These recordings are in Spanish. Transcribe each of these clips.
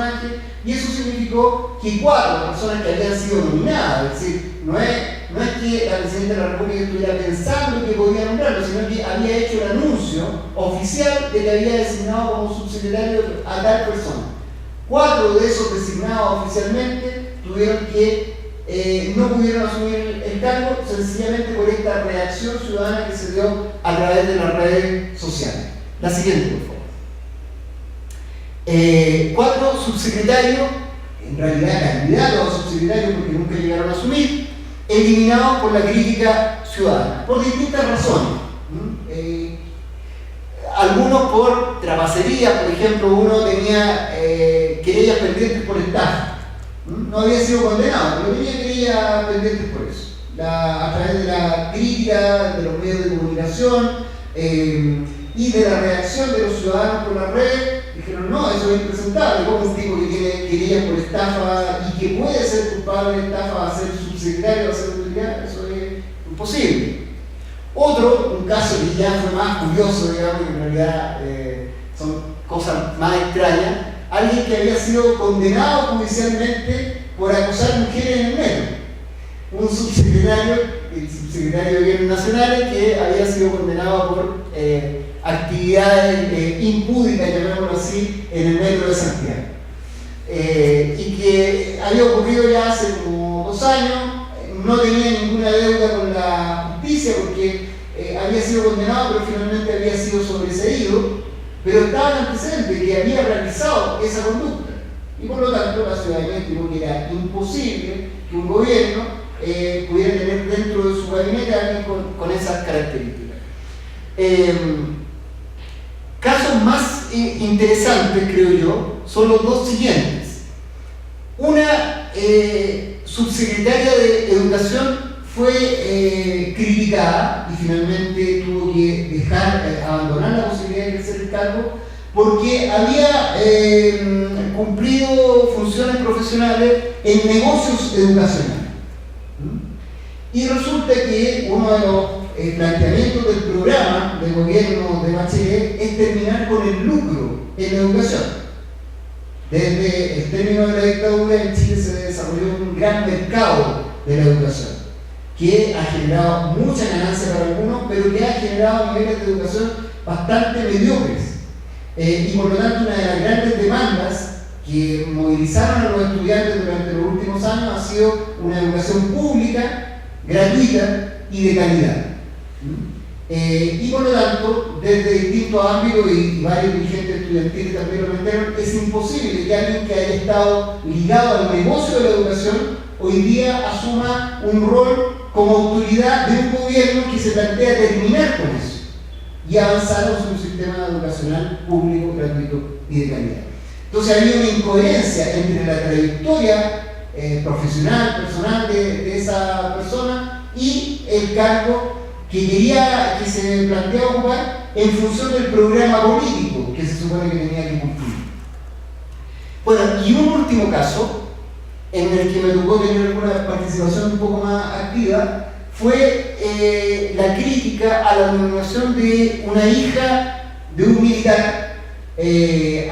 personajes, y eso significó que 4 personas que habían sido nominadas, es decir, no es que la Presidenta de la República estuviera pensando que podía nombrarlo, sino que había hecho el anuncio oficial de que había designado como subsecretario a tal persona. 4 de esos designados oficialmente tuvieron que no pudieron asumir el cargo sencillamente por esta reacción ciudadana que se dio a través de las redes sociales. La siguiente, por favor. 4 subsecretarios, en realidad candidatos a subsecretarios porque nunca llegaron a asumir, eliminados por la crítica ciudadana, por distintas razones. Algunos por trapacería, por ejemplo, uno tenía querellas pendientes por estafa. No había sido condenado, pero tenía querellas pendientes por eso. A través de la crítica de los medios de comunicación y de la reacción de los ciudadanos por las redes, dijeron: no, eso es impresentable. ¿Cómo un tipo que tiene querellas por estafa y que puede ser culpable de estafa va a ser subsecretario, va a ser autoridad? Eso es imposible. Otro, un caso que ya fue más curioso, digamos, que en realidad son cosas más extrañas: alguien que había sido condenado judicialmente por acosar mujeres en el metro. Un subsecretario, el subsecretario de Gobiernos Nacionales, que había sido condenado por actividades impúdicas, llamémoslo así, en el metro de Santiago. Y que había ocurrido ya hace como 2 años, no tenía ninguna deuda con la justicia porque había sido condenado, pero finalmente había sido sobreseído, pero estaba el antecedente que había realizado esa conducta. Y por lo tanto la ciudadanía estimó que era imposible que un gobierno pudiera tener dentro de su gabinete a alguien con esas características. Casos más interesantes, creo yo, son los 2 siguientes. Una subsecretaria de Educación fue criticada y finalmente tuvo que abandonar la posibilidad de ejercer el cargo porque había cumplido funciones profesionales en negocios educacionales. Y resulta que uno de los planteamientos del programa de gobierno de Bachelet es terminar con el lucro en la educación. Desde el término de la dictadura en Chile se desarrolló un gran mercado de la educación que ha generado mucha ganancia para algunos, pero que ha generado niveles de educación bastante mediocres. Y por lo tanto, una de las grandes demandas que movilizaron a los estudiantes durante los últimos años ha sido una educación pública, gratuita y de calidad. Y por lo tanto, desde distintos ámbitos y varios dirigentes estudiantiles también lo plantearon, es imposible que alguien que haya estado ligado al negocio de la educación hoy día asuma un rol como autoridad de un gobierno que se plantea terminar con eso y avanzar hacia un sistema educacional público, gratuito y de calidad. Entonces había una incoherencia entre la trayectoria profesional, personal de esa persona y el cargo que se planteaba ocupar en función del programa político que se supone que tenía que cumplir. Bueno, y un último caso en el que me tocó tener alguna participación un poco más activa fue la crítica a la nominación de una hija de un militar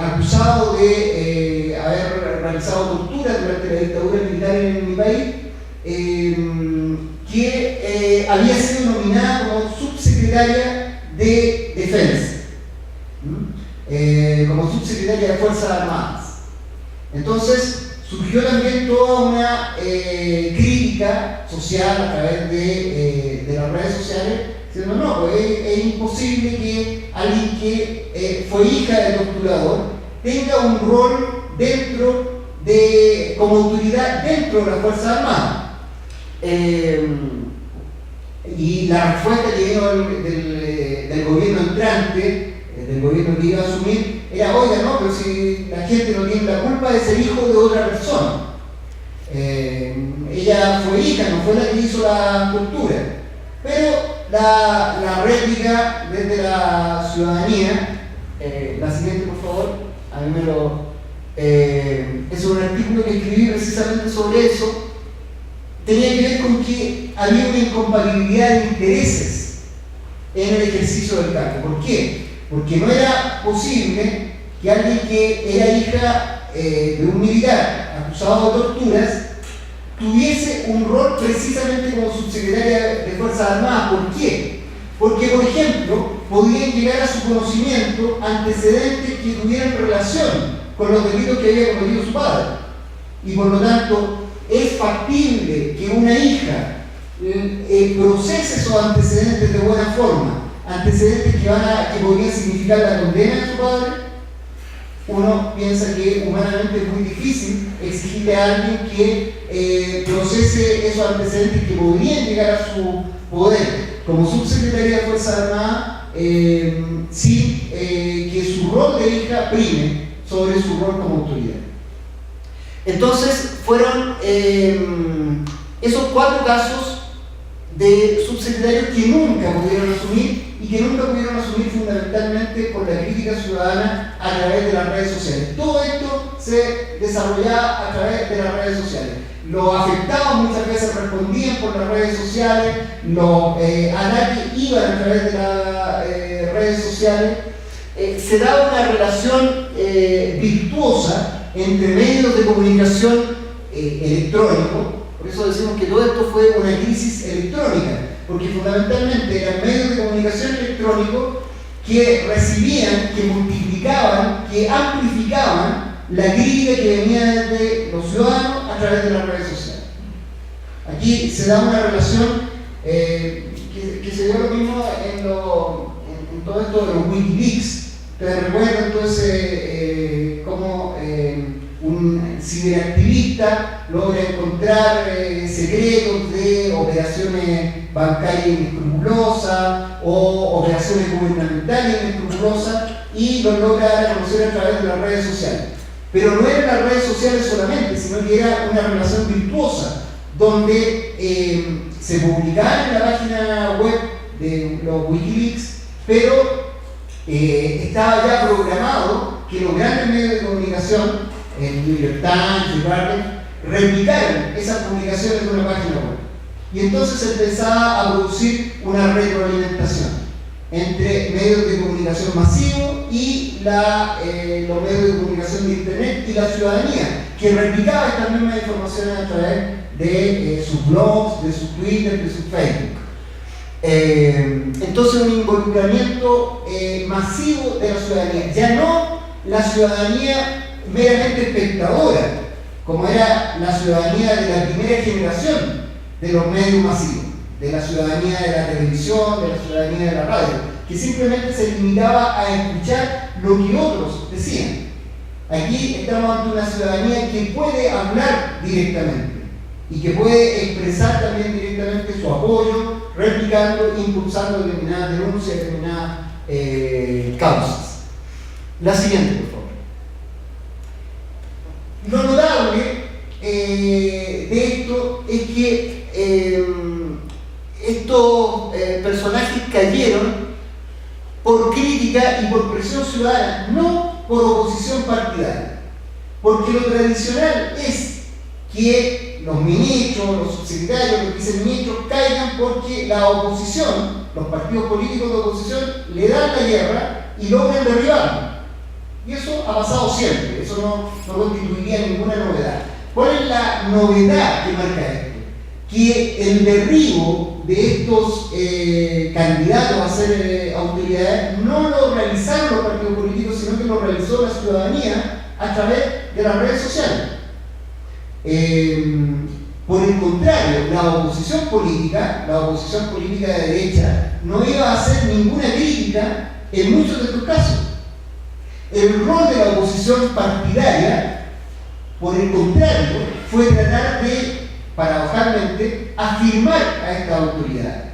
acusado de haber realizado tortura durante la dictadura militar en mi país, que había sido nominada como subsecretaria de Defensa, como subsecretaria de Fuerzas Armadas. Entonces surgió también toda una crítica social a través de las redes sociales, diciendo: no, pues es imposible que alguien que fue hija del torturador tenga un rol como autoridad dentro de las Fuerzas Armadas. Y la respuesta que vino del gobierno entrante, del gobierno que iba a asumir, era: oiga, no, pero si la gente no tiene la culpa de ser hijo de otra persona. Ella fue hija, no fue la que hizo la tortura. Pero la réplica desde la ciudadanía, la siguiente por favor, a mí es un artículo que escribí precisamente sobre eso. Tenía que ver con que había una incompatibilidad de intereses en el ejercicio del cargo. ¿Por qué? Porque no era posible que alguien que era hija de un militar acusado de torturas tuviese un rol precisamente como subsecretaria de Fuerzas Armadas. ¿Por qué? Porque, por ejemplo, podían llegar a su conocimiento antecedentes que tuvieran relación con los delitos que había cometido su padre. Y por lo tanto, es factible que una hija procese esos antecedentes de buena forma, antecedentes que podrían significar la condena de su padre. Uno piensa que humanamente es muy difícil exigirle a alguien que procese esos antecedentes que podrían llegar a su poder como subsecretaria de Fuerzas Armadas, sin que su rol de hija prime sobre su rol como autoridad. Entonces fueron esos 4 casos de subsecretarios que nunca pudieron asumir y que nunca pudieron asumir fundamentalmente por la crítica ciudadana a través de las redes sociales. Todo esto se desarrollaba a través de las redes sociales. Los afectados muchas veces respondían por las redes sociales, los ataques iban a través de las redes sociales. Se daba una relación virtuosa entre medios de comunicación electrónicos. Por eso decimos que todo esto fue una crisis electrónica, porque fundamentalmente eran medios de comunicación electrónicos que recibían, que multiplicaban, que amplificaban la crítica que venía desde los ciudadanos a través de las redes sociales. Aquí se da una relación que se dio lo mismo en todo esto de los Wikileaks. Ustedes recuerdan entonces cómo un ciberactivista logra encontrar secretos de operaciones bancarias inescrupulosas o operaciones gubernamentales inescrupulosas y lo logra conocer a través de las redes sociales. Pero no eran las redes sociales solamente, sino que era una relación virtuosa, donde se publicaba en la página web de los Wikileaks, pero estaba ya programado que los grandes medios de comunicación, el New York Times, el Guardian, replicaran esas publicaciones en una página web. Y entonces se empezaba a producir una retroalimentación entre medios de comunicación masivos y los medios de comunicación de Internet y la ciudadanía, que replicaba estas mismas informaciones a través de sus blogs, de sus Twitter, de sus Facebook. Entonces un involucramiento masivo de la ciudadanía, ya no la ciudadanía meramente espectadora, como era la ciudadanía de la primera generación de los medios masivos, de la ciudadanía de la televisión, de la ciudadanía de la radio, que simplemente se limitaba a escuchar lo que otros decían. Aquí estamos ante una ciudadanía que puede hablar directamente y que puede expresar también directamente su apoyo, replicando, impulsando determinadas denuncias, determinadas causas. La siguiente, por favor. Lo notable de esto es que estos personajes cayeron por crítica y por presión ciudadana, no por oposición partidaria. Porque lo tradicional es que los ministros, los subsecretarios, los viceministros caigan porque la oposición, los partidos políticos de oposición, le dan la guerra y logran derribarlo. Y eso ha pasado siempre, eso no constituiría ninguna novedad. ¿Cuál es la novedad que marca esto? Que el derribo de estos candidatos a ser autoridades no lo realizaron los partidos políticos, sino que lo realizó la ciudadanía a través de las redes sociales. Por el contrario, la oposición política de derecha, no iba a hacer ninguna crítica en muchos de estos casos. El rol de la oposición partidaria, por el contrario, fue tratar de, paradójicamente, afirmar a esta autoridad.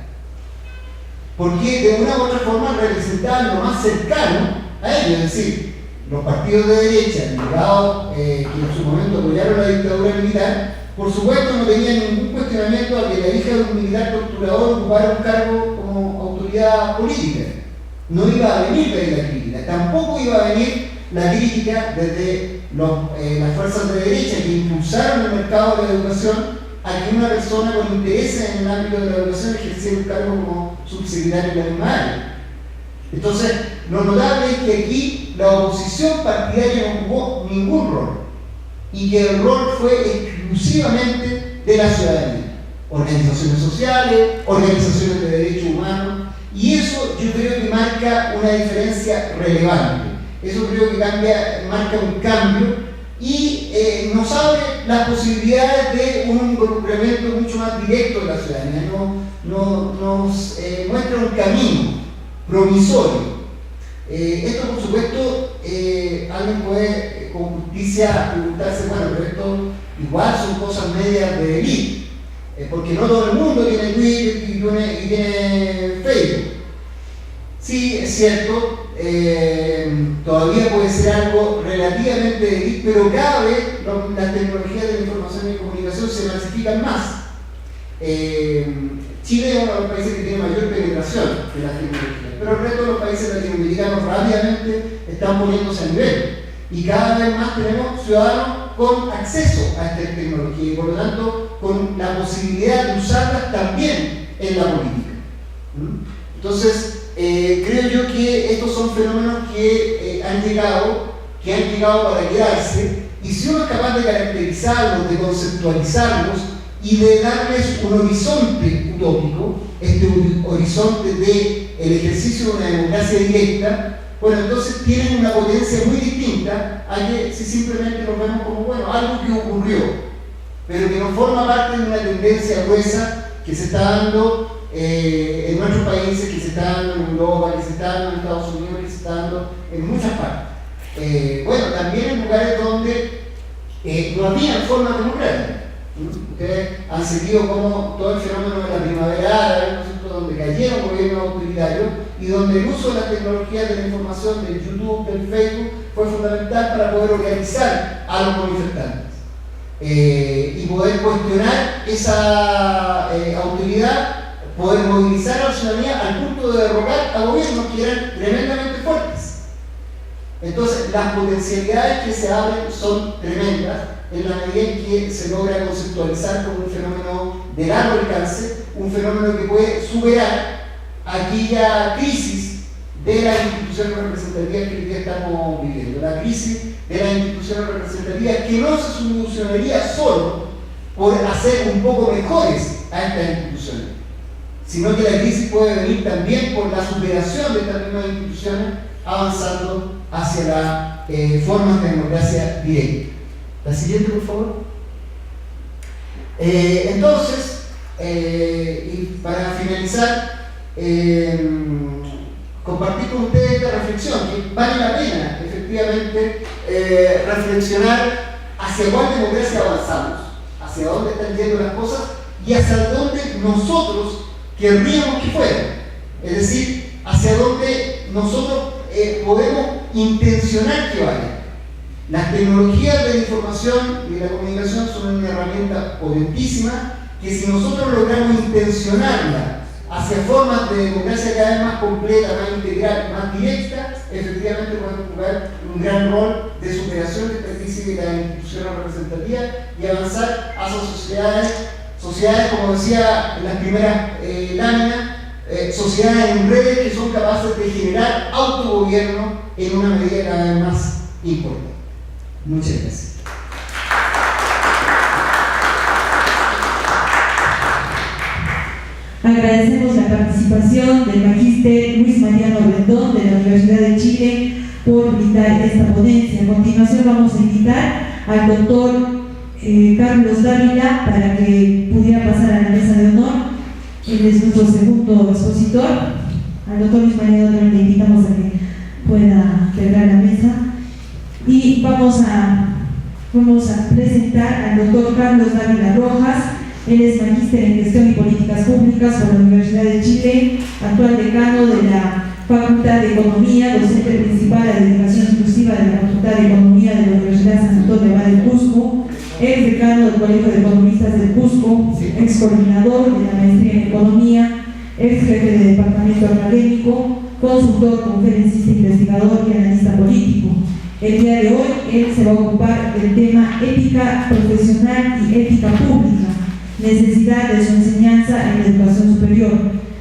Porque de una u otra forma representaban lo más cercano a ellos, es decir, los partidos de derecha, ligados, que en su momento apoyaron la dictadura militar, por supuesto no tenían ningún cuestionamiento a que la hija de un militar torturador ocupara un cargo como autoridad política. No iba a venir de ahí la crítica, tampoco iba a venir la crítica desde las fuerzas de derecha que impulsaron el mercado de la educación a que una persona con intereses en el ámbito de la educación ejerciera un cargo como subsecretario de la misma área. Entonces, lo notable es que aquí la oposición partidaria no jugó ningún rol. y que el rol fue exclusivamente de la ciudadanía, organizaciones sociales, organizaciones de derechos humanos, y eso yo creo que marca una diferencia relevante. Eso creo que marca un cambio y nos abre las posibilidades de un involucramiento mucho más directo de la ciudadanía, nos muestra un camino promisorio. Esto, por supuesto, alguien puede con justicia preguntarse, bueno, pero esto igual son cosas medias de élite, porque no todo el mundo tiene Twitter y tiene Facebook. Sí, es cierto, todavía puede ser algo relativamente de élite, pero cada vez las tecnologías de la información y comunicación se masifican más. Chile es uno de los países que tiene mayor penetración de las tecnologías, pero el resto de los países latinoamericanos rápidamente están poniéndose a nivel y cada vez más tenemos ciudadanos con acceso a esta tecnología y por lo tanto con la posibilidad de usarlas también en la política. Entonces, creo yo que estos son fenómenos que han llegado para quedarse, y si uno es capaz de caracterizarlos, de conceptualizarlos y de darles un horizonte utópico, este horizonte del ejercicio de una democracia directa, bueno, entonces tienen una potencia muy distinta a que si simplemente lo vemos como, bueno, algo que ocurrió, pero que no forma parte de una tendencia gruesa que se está dando en nuestros países, que se está dando en Europa, que se está dando en Estados Unidos, que se está dando en muchas partes. Bueno, también en lugares donde no había forma democrática. Ustedes han seguido como todo el fenómeno de la primavera árabe, ¿no es cierto?, donde cayeron gobiernos autoritarios y donde el uso de las tecnologías de la información, del YouTube, del Facebook, fue fundamental para poder organizar a los manifestantes y poder cuestionar esa autoridad, poder movilizar a la ciudadanía al punto de derrocar a gobiernos que eran tremendamente fuertes. Entonces, las potencialidades que se abren son tremendas en la medida en que se logra conceptualizar como un fenómeno de largo alcance, un fenómeno que puede superar aquella crisis de las instituciones representativas que hoy día estamos viviendo, la crisis de las instituciones representativas que no se solucionaría solo por hacer un poco mejores a estas instituciones, sino que la crisis puede venir también por la superación de estas mismas instituciones, avanzando hacia las formas de democracia directa. La siguiente, por favor. Entonces, y para finalizar, compartir con ustedes esta reflexión, que vale la pena, efectivamente, reflexionar hacia cuál democracia avanzamos, hacia dónde están yendo las cosas y hacia dónde nosotros querríamos que fueran. Es decir, hacia dónde nosotros podemos intencionar que vayan. Las tecnologías de la información y de la comunicación son una herramienta potentísima que si nosotros logramos intencionarla hacia formas de democracia cada vez más completa, más integral, más directa, efectivamente podemos jugar un gran rol de superación de esta crisis de las instituciones representativas y avanzar hacia sociedades, como decía en las primeras láminas, sociedades en redes que son capaces de generar autogobierno en una medida cada vez más importante. Muchas gracias. Agradecemos la participación del magíster Luis Mariano Rendón de la Universidad de Chile por brindar esta ponencia. A continuación vamos a invitar al doctor Carlos Dávila para que pudiera pasar a la mesa de honor. Él es nuestro segundo expositor. Al doctor Luis Mariano Rendón le invitamos a que pueda pegar la mesa. Y vamos a presentar al doctor Carlos Dávila Rojas. Él es magíster en Gestión y Políticas Públicas por la Universidad de Chile, actual decano de la Facultad de Economía, docente principal de dedicación exclusiva de la Facultad de Economía de la Universidad San Antonio Abad del Cusco, ex decano del Colegio de Economistas del Cusco, ex coordinador de la maestría en Economía, ex jefe de departamento académico, consultor, conferencista, investigador y analista político. El día de hoy él se va a ocupar del tema ética profesional y ética pública, necesidad de su enseñanza en la educación superior.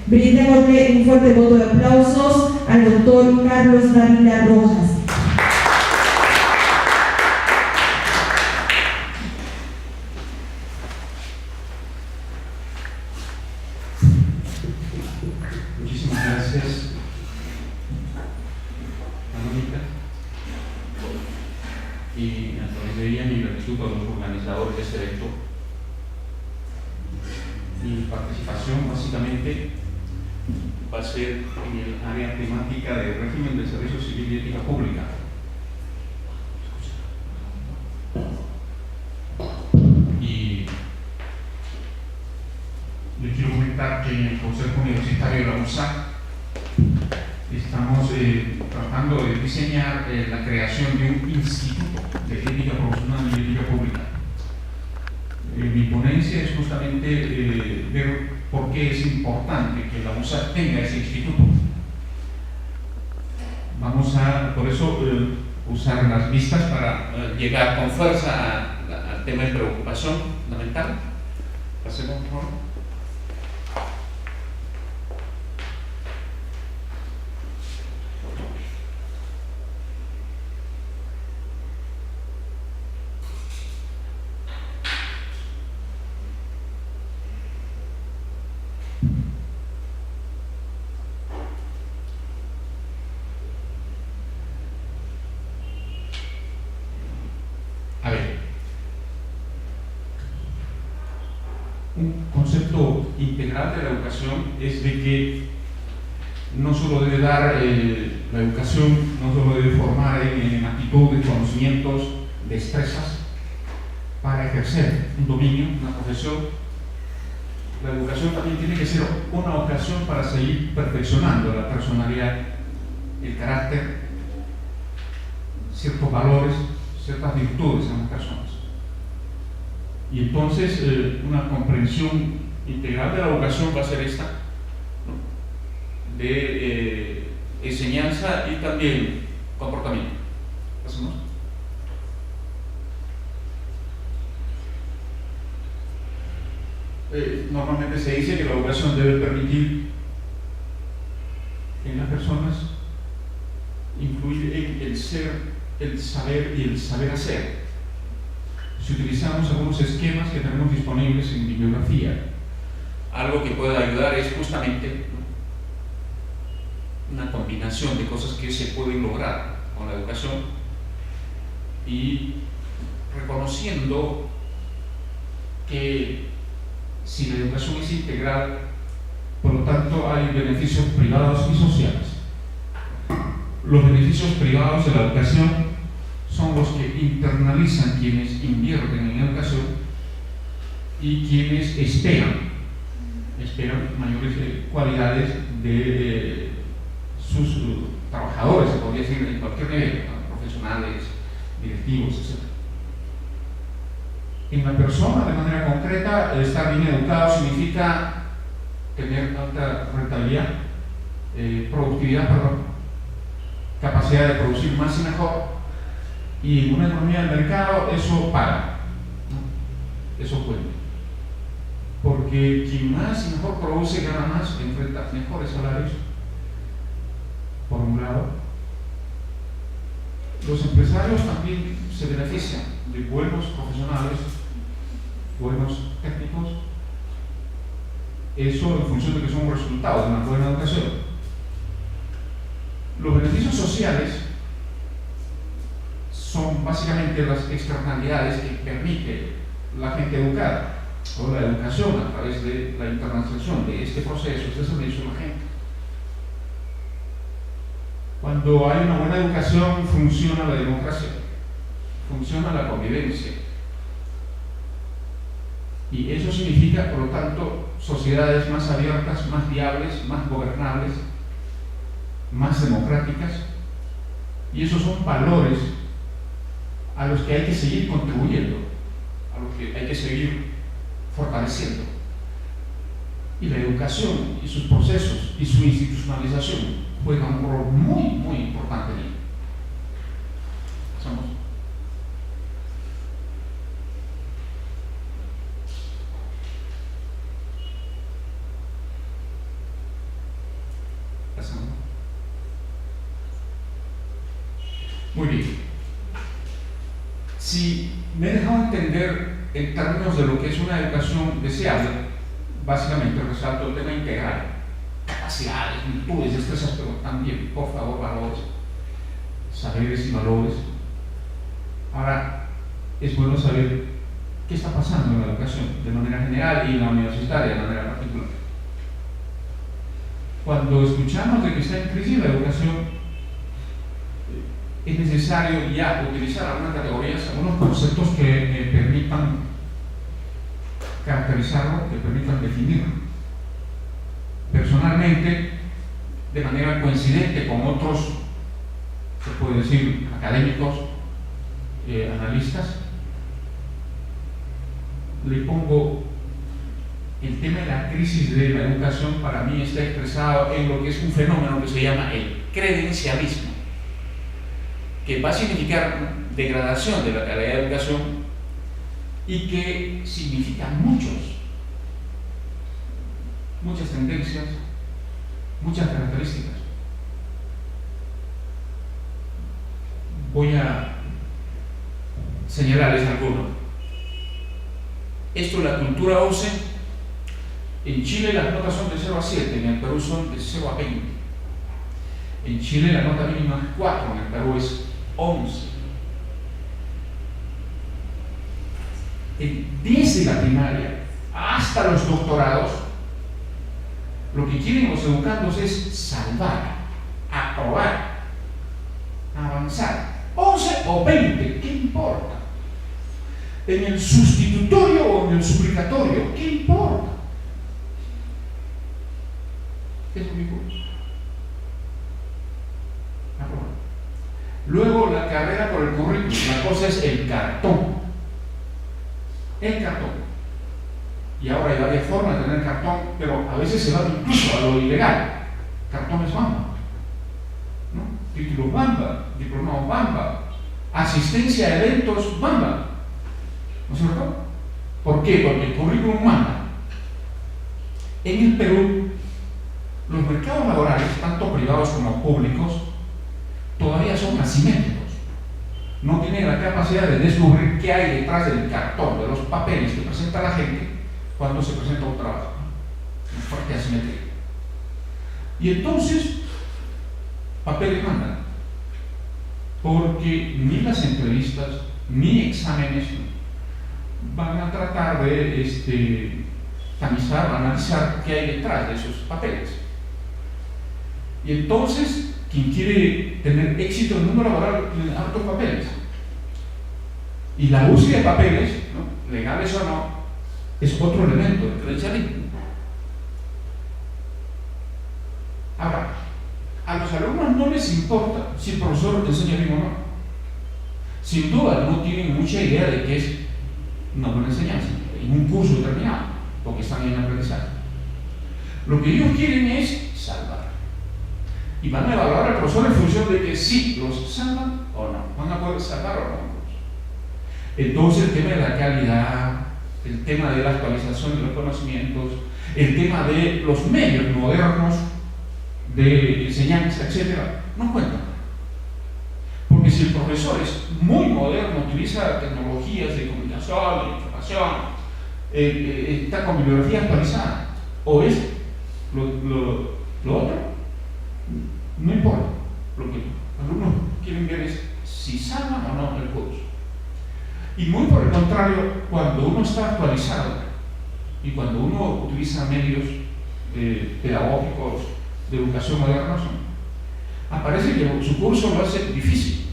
Brindémosle un fuerte voto de aplausos al doctor Carlos Dávila Rojas. a través de ella mi gratitud a los organizadores de este evento. Mi participación básicamente va a ser en el área temática de régimen de servicio civil y ética pública. Y les quiero comentar que en el Consejo Universitario de la USAC estamos tratando de diseñar la creación de un instituto de ética profesional y ética pública. Mi ponencia es justamente ver por qué es importante que la USAC tenga ese instituto. Vamos a, por eso, usar las vistas para llegar con fuerza al tema de preocupación fundamental. Pasemos, por favor. A ver, un concepto integral de la educación es de que no solo debe dar la educación, no solo debe formar en actitudes, conocimientos, destrezas para ejercer un dominio, una profesión. La educación también tiene que ser una ocasión para seguir perfeccionando la personalidad, el carácter, ciertos valores, ciertas virtudes en las personas. Y entonces una comprensión integral de la educación va a ser esta, ¿no? De enseñanza y también comportamiento. ¿Pasamos? Normalmente se dice que la educación debe permitir en las personas influir en el ser, el saber y el saber hacer. Si utilizamos algunos esquemas que tenemos disponibles en bibliografía, algo que puede ayudar es justamente una combinación de cosas que se pueden lograr con la educación y reconociendo que si la educación es integral, por lo tanto hay beneficios privados y sociales. Los beneficios privados de la educación son los que internalizan quienes invierten en educación y quienes esperan mayores cualidades de sus trabajadores, se podría decir en cualquier nivel, ¿no? Profesionales, directivos, etc. En la persona, de manera concreta, estar bien educado significa tener alta rentabilidad, productividad, capacidad de producir más y mejor, y en una economía del mercado eso paga, ¿no? Eso cuenta, porque quien más y mejor produce gana más, enfrenta mejores salarios, por un lado. Los empresarios también se benefician de buenos profesionales, buenos técnicos, eso en función de que son resultados de una buena educación. Los beneficios sociales son básicamente las externalidades que permite la gente educada, o la educación a través de la internalización de este proceso, este servicio a la gente. Cuando hay una buena educación, funciona la democracia, funciona la convivencia. Y eso significa, por lo tanto, sociedades más abiertas, más viables, más gobernables, más democráticas. Y esos son valores a los que hay que seguir contribuyendo, a los que hay que seguir fortaleciendo. Y la educación y sus procesos y su institucionalización juegan un rol muy, muy importante en ello. Pasamos. Pasamos. Muy bien. Si me he dejado entender en términos de lo que es una educación deseable, básicamente resalto el tema integral, capacidades, virtudes, destrezas, pero también, por favor, valores, saberes y valores. Ahora, es bueno saber qué está pasando en la educación de manera general y en la universitaria de manera particular. Cuando escuchamos de que está en crisis la educación, es necesario ya utilizar algunas categorías, algunos conceptos que permitan caracterizarlo, que permitan definirlo. Personalmente, de manera coincidente con otros, se puede decir, académicos, analistas, le pongo el tema de la crisis de la educación. Para mí está expresado en lo que es un fenómeno que se llama el credencialismo, que va a significar degradación de la calidad de educación y que significa muchas tendencias, muchas características. Voy a señalarles algunos. Esto es la cultura OCE. En Chile las notas son de 0 a 7, en el Perú son de 0 a 20. En Chile la nota mínima es 4, en el Perú es 11. Desde la primaria hasta los doctorados, lo que quieren los educandos es salvar, aprobar, avanzar. 11 o 20, ¿qué importa? En el sustitutorio o en el suplicatorio, ¿qué importa? Es lo mismo. Aprobar. Luego la carrera por el currículum, la cosa es el cartón. El cartón. Y ahora hay varias formas de tener cartón, pero a veces se va incluso a lo ilegal. Cartones Bamba, ¿no? Títulos Bamba, diplomados Bamba, asistencia a eventos Bamba. ¿No es cierto? ¿Por qué? Porque el currículum manda. En el Perú, los mercados laborales, tanto privados como públicos, todavía son asimétricos. No tienen la capacidad de descubrir qué hay detrás del cartón, de los papeles que presenta la gente cuando se presenta un trabajo. Una fuerte asimetría. Y entonces, papeles mandan. Porque ni las entrevistas, ni exámenes van a tratar de tamizar, analizar qué hay detrás de esos papeles. Y entonces, quien quiere tener éxito en el mundo laboral tiene hartos papeles. Y la búsqueda de papeles, ¿no?, legales o no, es otro elemento del credencialismo. Ahora, a los alumnos no les importa si el profesor enseña bien o no. Sin duda no tienen mucha idea de qué es una buena enseñanza en un curso determinado, porque están en aprendizaje. Lo que ellos quieren es salvar. Y van a evaluar al profesor en función de que si los salvan o no, van a poder salvar o no. Entonces el tema de la calidad, el tema de la actualización de los conocimientos, el tema de los medios modernos de enseñanza, etc., no cuentan. Porque si el profesor es muy moderno, utiliza tecnologías de comunicación, de información, está con bibliografía actualizada, o es lo otro, no importa. Lo que los alumnos quieren ver es si salvan o no el curso. Y muy por el contrario, cuando uno está actualizado y cuando uno utiliza medios pedagógicos de educación moderna, aparece que su curso lo hace difícil.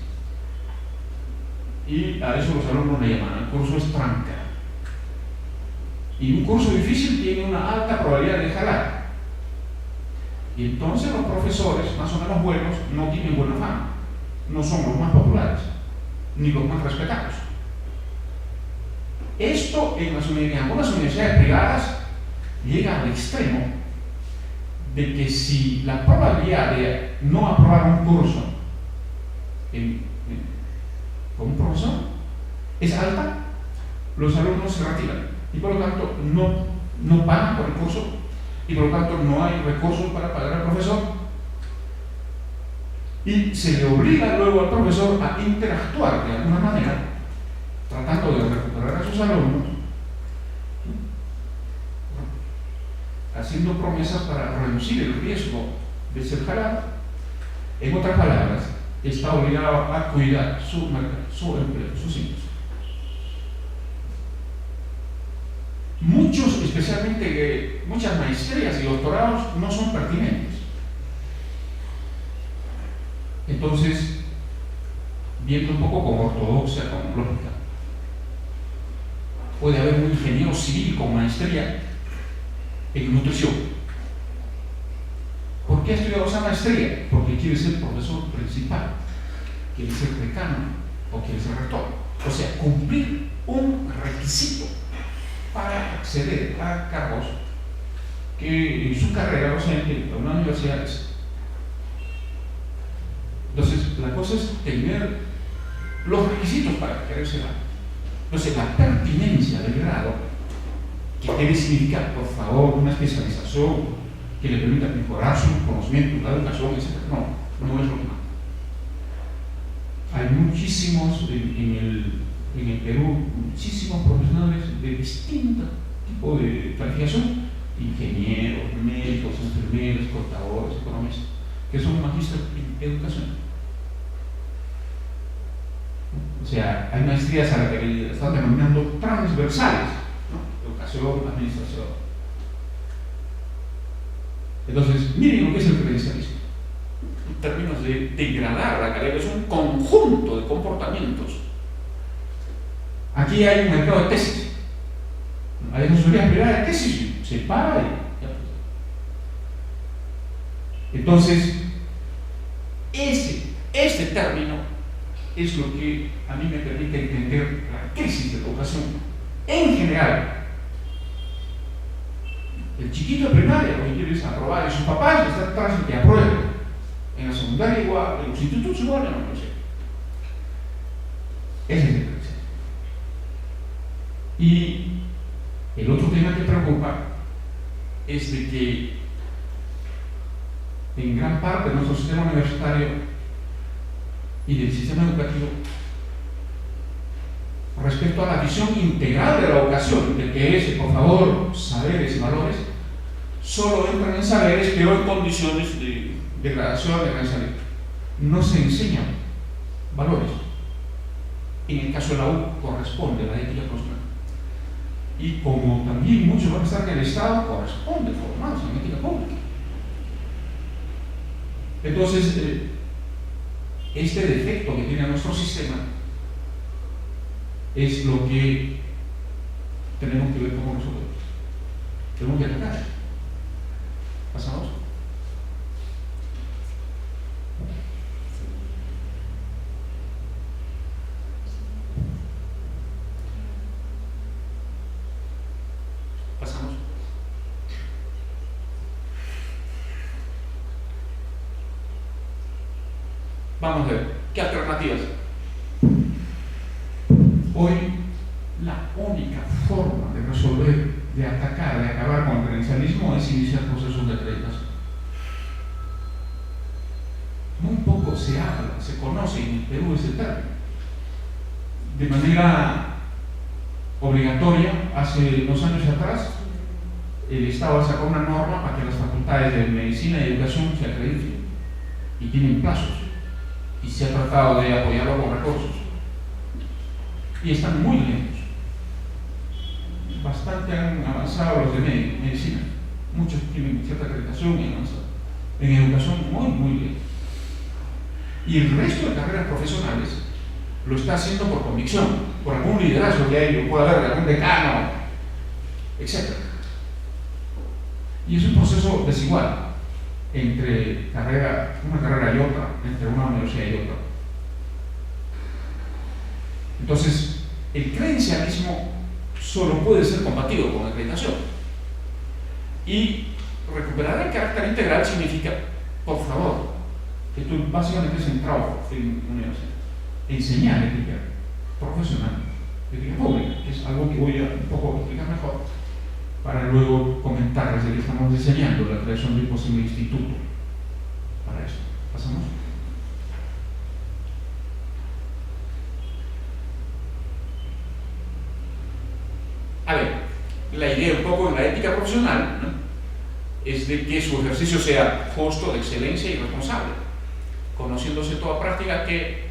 Y a eso los alumnos le llaman, el curso es tranca. Y un curso difícil tiene una alta probabilidad de jalar. Y entonces los profesores, más o menos buenos, no tienen buena fama. No son los más populares, ni los más respetados. Esto en algunas universidades privadas llega al extremo de que si la probabilidad de no aprobar un curso con un profesor es alta, los alumnos se retiran y por lo tanto no pagan por el curso y por lo tanto no hay recursos para pagar al profesor y se le obliga luego al profesor a interactuar de alguna manera tratando de recuperar a sus alumnos, haciendo promesas para reducir el riesgo de ser jalado. En otras palabras, está obligado a cuidar su mercado, su empleo, sus ingresos. especialmente que muchas maestrías y doctorados no son pertinentes. Entonces, viendo un poco como ortodoxia, como lógica, puede haber un ingeniero civil con maestría en nutrición. ¿Por qué ha estudiado esa maestría? Porque quiere ser profesor principal, quiere ser decano o quiere ser rector. O sea, cumplir un requisito para acceder a cargos que en su carrera docente en una universidad es. Entonces, la cosa es tener los requisitos para querer ser algo. Entonces, la pertinencia del grado, que debe significar, por favor, una especialización que le permita mejorar su conocimiento, la educación, etc. No es lo que más. Hay muchísimos en el Perú, muchísimos profesionales de distinto tipo de calificación, ingenieros, médicos, enfermeros, contadores, economistas, que son magísteres en educación. O sea, hay maestrías a las que están denominando transversales, ¿no? Educación, administración. Entonces, miren lo que es el credencialismo. En términos de degradar la carrera, es un conjunto de comportamientos. Aquí hay un mercado de tesis. Hay asesoría privada de tesis, se paga y... Entonces, este término es lo que a mí me permite entender la crisis de la educación en general. El chiquito de primaria lo que quiere es aprobar, y sus papás están atrás de que aprueben. En la secundaria igual, en los institutos igual, no sé. Ese es el crisis. Y el otro tema que preocupa es de que en gran parte de nuestro sistema universitario y del sistema educativo, respecto a la visión integral de la educación, de que es, por favor, saberes y valores, solo entran en saberes, pero en condiciones de degradación, de saber. No se enseñan valores. En el caso de la U corresponde la ética profesional. Y como también muchos van a estar en el Estado, corresponde formarse en ética pública. Entonces, este defecto que tiene nuestro sistema es lo que tenemos que ver como nosotros. Tenemos que atacar. ¿Pasamos? ¿Pasamos? Vamos a ver, ¿qué alternativas? Hoy, la única forma de resolver, de atacar, de acabar con el credencialismo es iniciar procesos de acreditación. Muy poco se habla, se conoce en el Perú ese término. De manera obligatoria, hace 2 años atrás, el Estado sacó una norma para que las facultades de medicina y educación se acrediten y tienen plazos. Y se ha tratado de apoyarlo con recursos. Y están muy lentos. Bastante han avanzado los de medicina. Muchos tienen cierta acreditación y avanzado. En educación, muy lento. Y el resto de carreras profesionales lo está haciendo por convicción, por algún liderazgo que hay, puede haber algún decano, etc. Y es un proceso desigual entre una carrera y otra, entre una universidad y otra. Entonces, el credencialismo solo puede ser compatible con la acreditación. Y recuperar el carácter integral significa, por favor, que tú básicamente has entrado en una universidad, enseñar ética profesional, ética pública, que es algo que voy a un poco explicar mejor, para luego comentarles de que estamos diseñando la creación de un posible instituto para eso. ¿Pasamos? A ver, la idea un poco en la ética profesional, ¿no?, es de que su ejercicio sea justo, de excelencia y responsable, conociéndose toda práctica que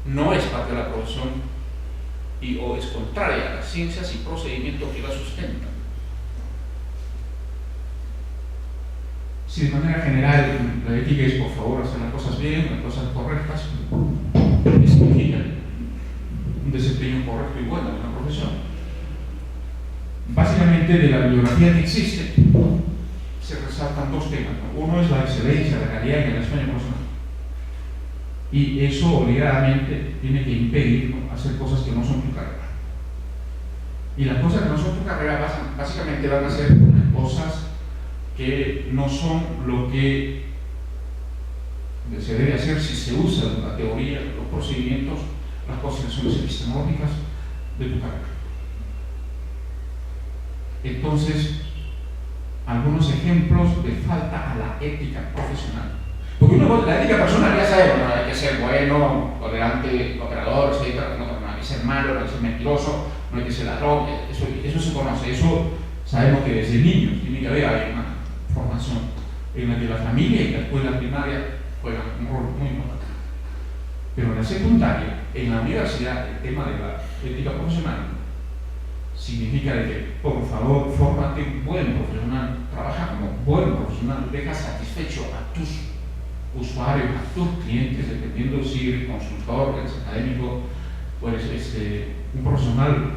no es parte de la profesión o es contraria a las ciencias y procedimientos que la sustentan. si de manera general la ética es, por favor, hacer las cosas bien, las cosas correctas, ¿qué significa un desempeño correcto y bueno en una profesión? Básicamente, de la bibliografía que existe, se resaltan dos temas, ¿no? Uno es la excelencia, la calidad en el desempeño profesional. Y eso obligadamente tiene que impedirnos hacer cosas que no son tu carrera. Y las cosas que no son tu carrera básicamente van a ser cosas que no son lo que se debe hacer si se usa la teoría, los procedimientos, las concepciones epistemológicas de tu carrera. Entonces, algunos ejemplos de falta a la ética profesional. Porque uno, la ética personal ya sabe, bueno, hay que ser bueno, tolerante, cooperador, etc. No hay que ser malo, no hay que ser mentiroso, no hay que ser ladrón, eso se conoce, eso sabemos que desde niños tiene que haber una formación en la que la familia y la escuela primaria juegan un rol muy importante. Pero en la secundaria, en la universidad, el tema de la ética profesional significa de que, por favor, fórmate un buen profesional, trabaja como buen profesional, deja satisfecho a tus usuarios, a tus clientes, dependiendo si eres consultor, eres académico, o eres un profesional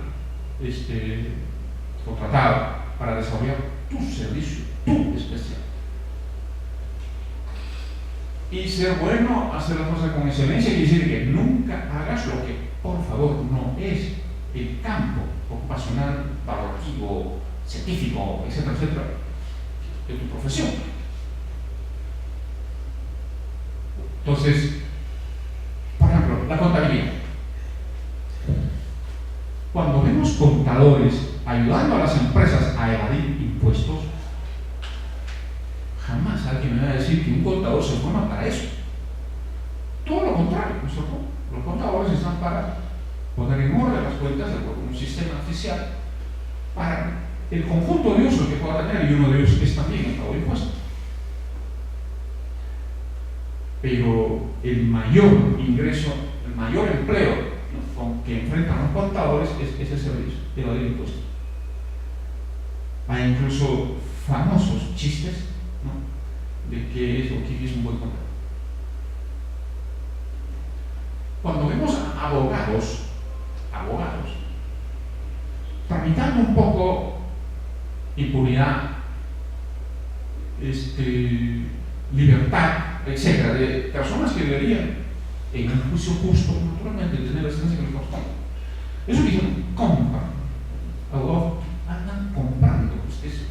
contratado para desarrollar tu servicio, tu especial. Y ser bueno, hacer las cosas con excelencia, quiere decir que nunca hagas lo que, por favor, no es el campo ocupacional, valorativo, científico, etcétera, etcétera, de tu profesión. Entonces, por ejemplo, la contabilidad. Cuando vemos contadores ayudando a las empresas a evadir impuestos, jamás alguien me va a decir que un contador se forma para eso. Todo lo contrario, ¿no es cierto? Los contadores están para poner en orden las cuentas de acuerdo a un sistema oficial para el conjunto de usos que pueda tener, y uno de ellos es también el pago de impuestos. Pero el mayor ingreso, el mayor empleo, ¿no?, con que enfrentan los contadores es ese servicio, evadir impuestos. Hay incluso famosos chistes, ¿no?, de qué es o quién es un buen contador. Cuando vemos a abogados tramitando un poco impunidad, libertad, etcétera, de personas que deberían en un juicio justo, naturalmente, tener la excelencia que les corresponde. Eso que dicen, compran, abogados andan comprando justicia.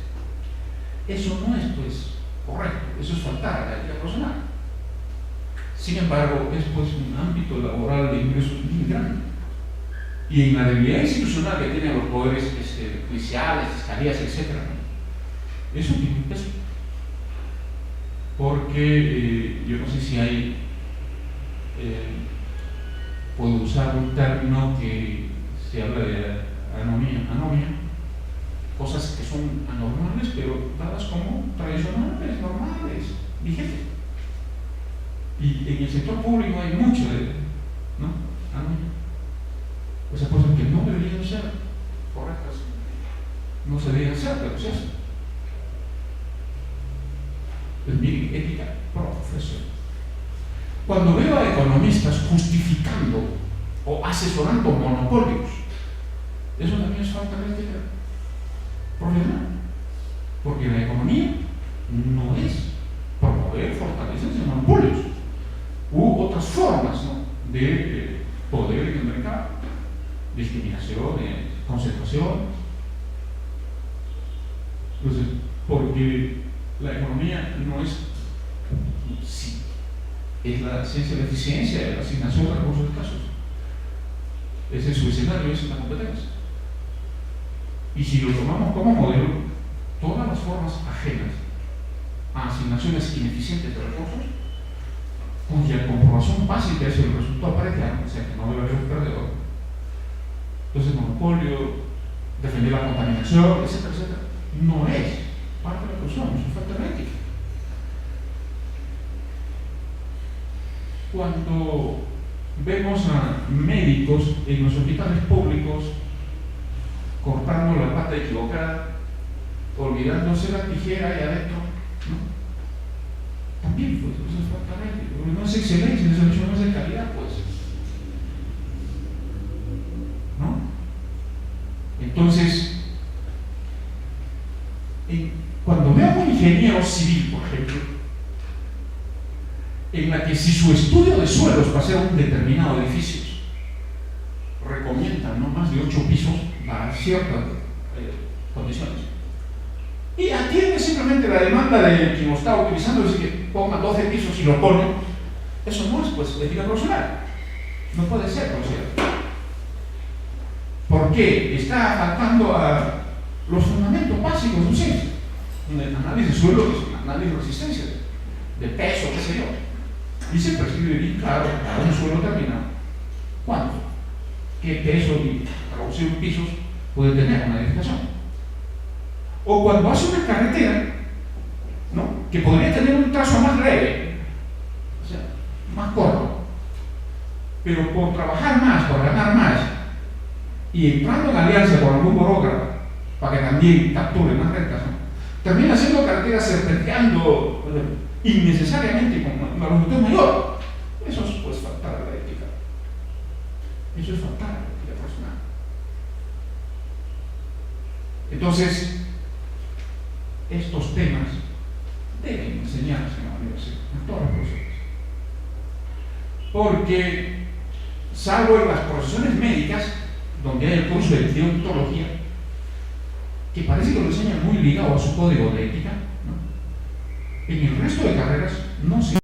Eso no es, pues, correcto, eso es faltar a la ética profesional. Sin embargo, es, pues, un ámbito laboral de ingresos muy grande. Y en la debilidad institucional que tienen los poderes judiciales, fiscalías, etc., eso tiene un peso. Porque yo no sé si hay, puedo usar un término que se habla de anomia, cosas que son anormales, pero dadas como tradicionales, normales, vigentes. Y en el sector público hay mucho de, ¿no?, anomia. Esas cosas que no deberían ser correctas, no se deberían ser, pero se hacen. Pues miren, ética profesional. Cuando veo a economistas justificando o asesorando monopolios, eso también es falta de ética profesional. Porque la economía no es promover fortalezas de monopolios u otras formas, ¿no?, de poder en el mercado, discriminación, concentración. Entonces, porque la economía no es, sí, es la ciencia de la eficiencia, de la asignación de recursos escasos. Ese es su escenario, esa es la competencia. Y si lo tomamos como modelo, todas las formas ajenas a asignaciones ineficientes de recursos, cuya comprobación básica es el resultado pareteano, o sea que no debe haber un perdedor. Entonces, monopolio, defender la contaminación, etcétera, etcétera, no es parte de la cuestión, es falta de ética. Cuando vemos a médicos en los hospitales públicos cortando la pata equivocada, olvidándose la tijera ahí adentro, ¿no?, También, pues, eso es falta de ética, porque no es excelencia, eso no es de calidad, pues. ¿No? Entonces, cuando veo a un ingeniero civil, por ejemplo, en la que si su estudio de suelos para hacer un determinado edificio recomienda no más de 8 pisos para ciertas condiciones, y atiende simplemente la demanda de quien lo está utilizando, es decir, que ponga 12 pisos y lo pone, eso no es pues ética profesional, no puede ser considerado. ¿Por qué? Está faltando a los fundamentos básicos de un ciencia. El análisis de suelo es un análisis de resistencia, de peso, qué sé yo. Y se prescribe bien claro para un suelo determinado cuánto, qué peso y reducir pisos puede tener una edificación. O cuando hace una carretera, ¿no?, que podría tener un trazo más leve, o sea, más corto, pero por trabajar más, por ganar más, y entrando en alianza con algún burócrata para que también capture más rentas, ¿no?, termina haciendo carreteras serpenteando innecesariamente con una longitud mayor. Eso es pues faltar a la ética. Eso es faltar a la ética personal. Entonces, estos temas deben enseñarse en la universidad, en todas las profesiones. Porque, salvo en las profesiones médicas, donde hay el curso de deontología, que parece que lo enseñan muy ligado a su código de ética, ¿no?, en el resto de carreras no se